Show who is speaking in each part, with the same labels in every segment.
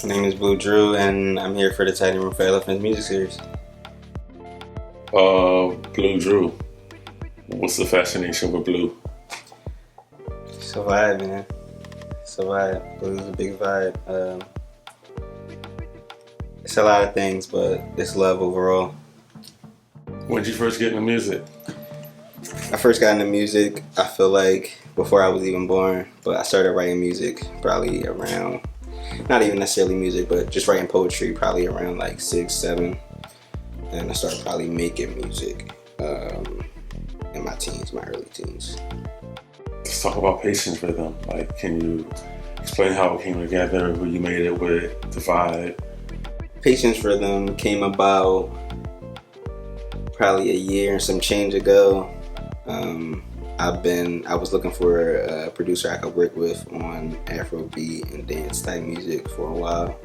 Speaker 1: My name is w3rD, and I'm here for the Tidy Room for Elephants music series.
Speaker 2: w3rD, what's the fascination with blue?
Speaker 1: It's a vibe, man. It's a vibe. Blue is a big vibe. It's a lot of things, but it's love overall.
Speaker 2: When did you first get into music?
Speaker 1: I first got into music, I feel like, before I was even born, but I started writing music probably around, not even necessarily music, but just writing poetry probably around like 6, 7. And I started probably making music in my teens, my early teens.
Speaker 2: Let's talk about Patience Riddim. Like, can you explain how it came together, who you made it with, the vibe?
Speaker 1: Patience Riddim came about probably a year and some change ago. I was looking for a producer I could work with on Afrobeat and dance type music for a while.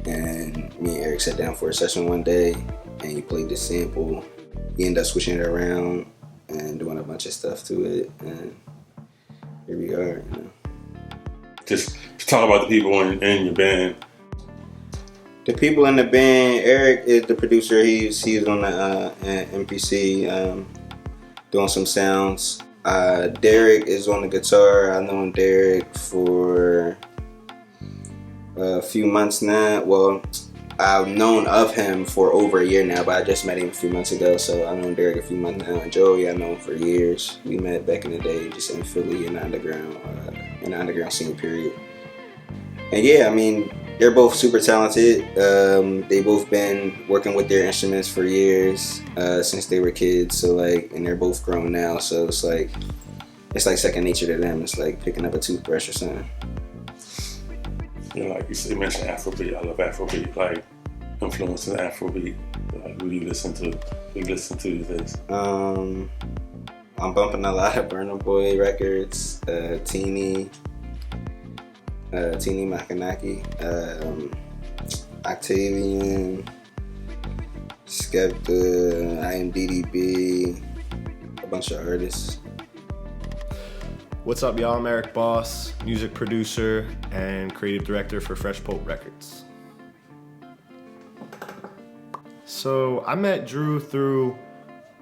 Speaker 1: And me and Eric sat down for a session one day and he played this sample. He ended up switching it around and doing a bunch of stuff to it, and here we are, you know.
Speaker 2: Just talk about the people in your band.
Speaker 1: The people in the band, Eric is the producer. He's on the MPC doing some sounds. Derek is on the guitar. I've known Derek for a few months now. Well, I've known of him for over a year now, but I just met him a few months ago, so I've known Derek a few months now. And Joey, I've known for years. We met back in the day, just in Philly in the underground scene period. And yeah, I mean, they're both super talented. They both been working with their instruments for years, since they were kids. So like, and they're both grown now. So it's like second nature to them. It's like picking up a toothbrush or something.
Speaker 2: Yeah, like you mentioned Afrobeat. I love Afrobeat. Like, influences Afrobeat. Like, who do you listen to? Who you listen to these days?
Speaker 1: I'm bumping a lot of Burna Boy records. Teeny Makanaki, Octavian, Skepta, IMDDB, a bunch of artists.
Speaker 3: What's up, y'all? I'm Eric Boss, music producer and creative director for Fresh Pope Records. So I met Drew through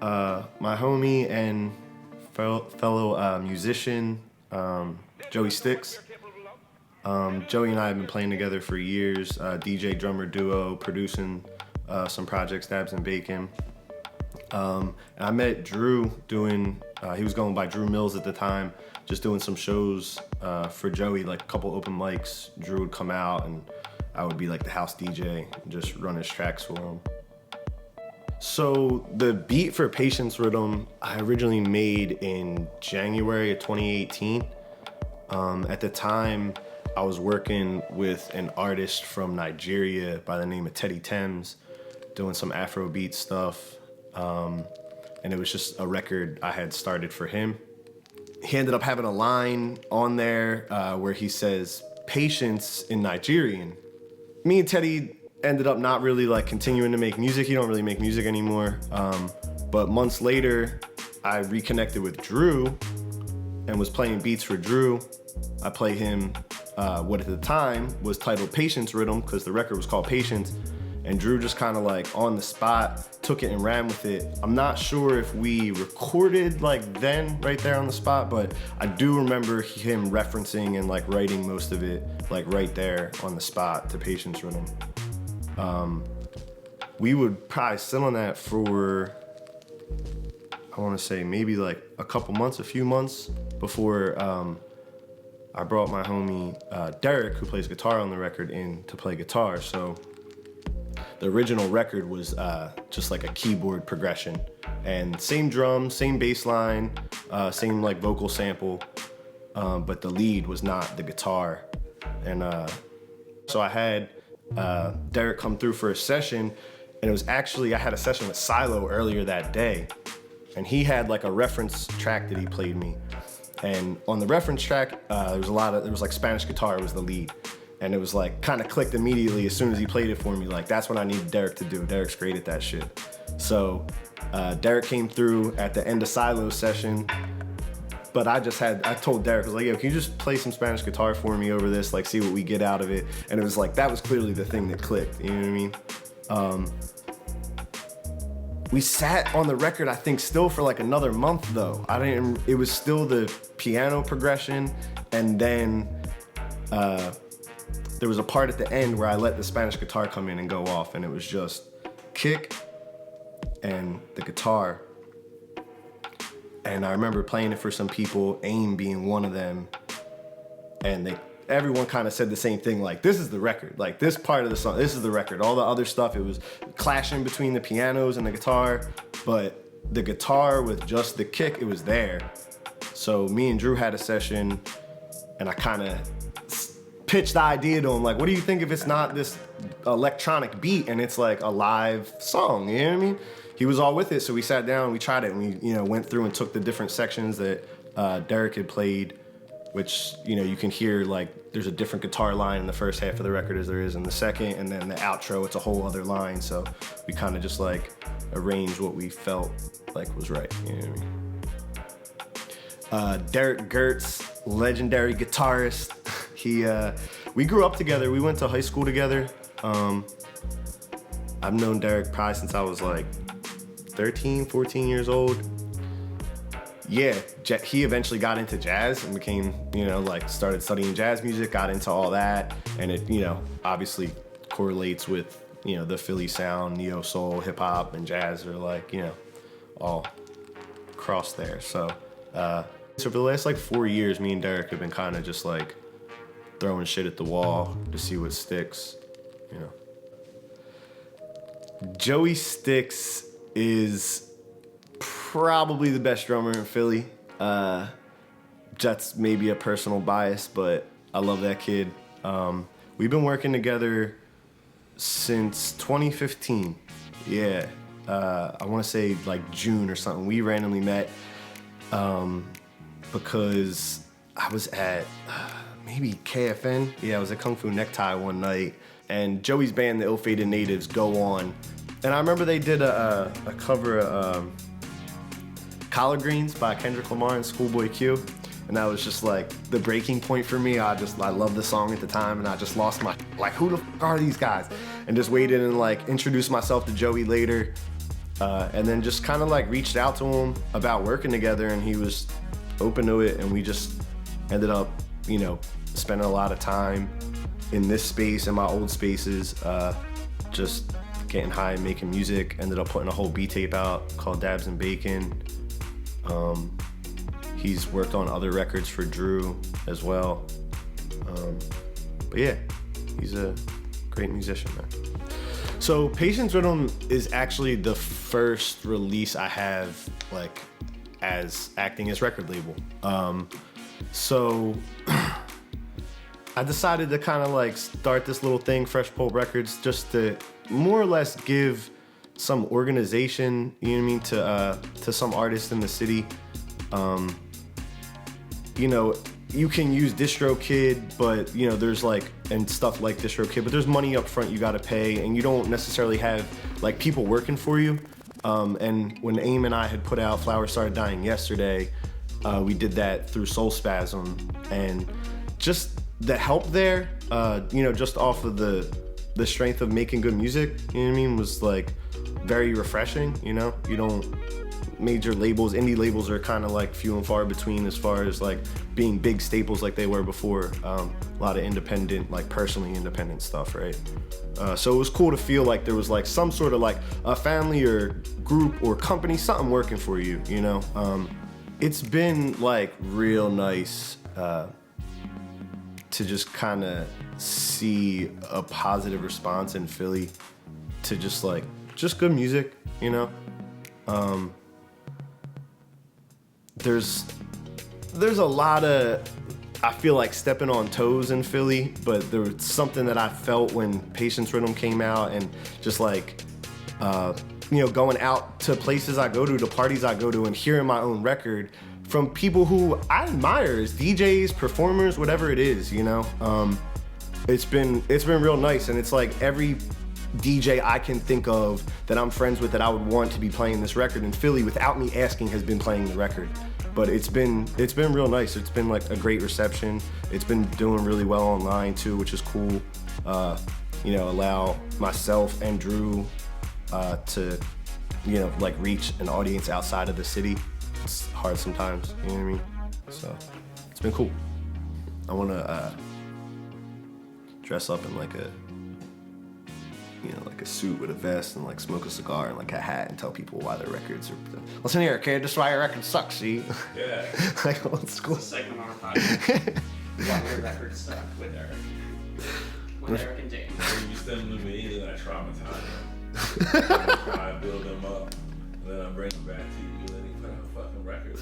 Speaker 3: my homie and fellow musician, Joey Sticks. Joey and I have been playing together for years, DJ drummer duo, producing some projects, Dabs and Bacon. And I met Drew doing, he was going by Drew Mills at the time, just doing some shows for Joey, like a couple open mics. Drew would come out and I would be like the house DJ and just run his tracks for him. So the beat for Patience Riddim I originally made in January of 2018. At the time, I was working with an artist from Nigeria by the name of Teddy Thames, doing some Afrobeat stuff. And it was just a record I had started for him. He ended up having a line on there where he says, "Patience" in Nigerian. Me and Teddy ended up not really like continuing to make music. He don't really make music anymore. But months later, I reconnected with Drew and was playing beats for Drew. I played him what at the time was titled Patience Riddim, because the record was called Patience, and Drew just kind of like on the spot took it and ran with it. I'm not sure if we recorded like then right there on the spot, but I do remember him referencing and like writing most of it like right there on the spot to Patience Riddim. We would probably sit on that for, I want to say maybe like a few months before I brought my homie Derek, who plays guitar on the record, in to play guitar. So the original record was just like a keyboard progression, and same drums, same bass line, same like vocal sample, but the lead was not the guitar. And so I had Derek come through for a session, and it was actually, I had a session with Silo earlier that day, and he had like a reference track that he played me. And on the reference track, there was like Spanish guitar was the lead. And it was like kind of clicked immediately as soon as he played it for me. Like, that's what I needed Derek to do. Derek's great at that shit. So Derek came through at the end of Silo's session, But I told Derek, I was like, yo, can you just play some Spanish guitar for me over this, like see what we get out of it? And it was like, that was clearly the thing that clicked, you know what I mean? We sat on the record, I think, still for like another month though. It was still the piano progression, and then there was a part at the end where I let the Spanish guitar come in and go off, and it was just kick and the guitar. And I remember playing it for some people, AIM being one of them, and everyone kind of said the same thing, like, this is the record. Like, this part of the song, this is the record. All the other stuff, it was clashing between the pianos and the guitar, but the guitar with just the kick, it was there. So me and Drew had a session, and I kind of pitched the idea to him, like, what do you think if it's not this electronic beat and it's like a live song, you know what I mean? He was all with it, so we sat down, we tried it, and we went through and took the different sections that Derek had played, which, you can hear, like, there's a different guitar line in the first half of the record as there is in the second, and then the outro, it's a whole other line, so we kind of just, like, arranged what we felt like was right, you know what I mean? Derek Gertz, legendary guitarist, we grew up together, we went to high school together. I've known Derek probably since I was, like, 13, 14 years old. Yeah, he eventually got into jazz and became, started studying jazz music, got into all that. And it, obviously correlates with, the Philly sound, neo soul, hip hop, and jazz are like, all crossed there. So for the last like 4 years, me and Derek have been kind of just like throwing shit at the wall to see what sticks, Joey Sticks is probably the best drummer in Philly. That's maybe a personal bias, but I love that kid. We've been working together since 2015. Yeah, I want to say like June or something. We randomly met because I was at maybe KFN. Yeah, I was at Kung Fu Necktie one night, and Joey's band, the Ill-Fated Natives, go on. And I remember they did a cover of Collard Greens by Kendrick Lamar and Schoolboy Q. And that was just like the breaking point for me. I loved the song at the time, and I just lost my, like, who the f are these guys? And just waited and like introduced myself to Joey later. And then just kind of like reached out to him about working together, and he was open to it. And we just ended up, spending a lot of time in this space, in my old spaces, just getting high and making music. Ended up putting a whole B tape out called Dabs and Bacon. He's worked on other records for Drew as well. But yeah, he's a great musician, man. So Patience Riddim is actually the first release I have, like, as acting as record label. So I decided to kind of like start this little thing, Fresh Pulp Records, just to more or less give some organization, to some artists in the city. You can use DistroKid, but there's like, and stuff like DistroKid, but there's money up front you gotta pay, and you don't necessarily have like people working for you. And when AIM and I had put out Flowers Started Dying Yesterday, we did that through Soul Spasm, and just the help there, just off of the strength of making good music, was like very refreshing. Major labels, indie labels are kind of like few and far between as far as like being big staples like they were before. A lot of independent, like personally independent stuff, right? So it was cool to feel like there was like some sort of like a family or group or company, something working for you, It's been like real nice to just kind of see a positive response in Philly to just good music, There's a lot of, I feel like, stepping on toes in Philly, but there was something that I felt when Patience Riddim came out, and just like, going out to places I go to parties I go to, and hearing my own record from people who I admire as DJs, performers, whatever it is, It's been real nice, and it's like every DJ I can think of that I'm friends with that I would want to be playing this record in Philly without me asking has been playing the record. But it's been real nice. It's been like a great reception. It's been doing really well online too, which is cool. Allow myself and Drew to, like reach an audience outside of the city. It's hard sometimes, you know what I mean? So it's been cool. I want to dress up in like a suit with a vest and like smoke a cigar and like a hat and tell people why their records are. Listen here, kid. This is why your record sucks. See?
Speaker 2: Yeah.
Speaker 3: Like old school.
Speaker 4: It's a segment on our podcast. Why your records suck with Eric. With Eric and James.
Speaker 2: When you send them to me, then I traumatize them. I build them up, and then I bring them back to you, and then you put out a fucking record.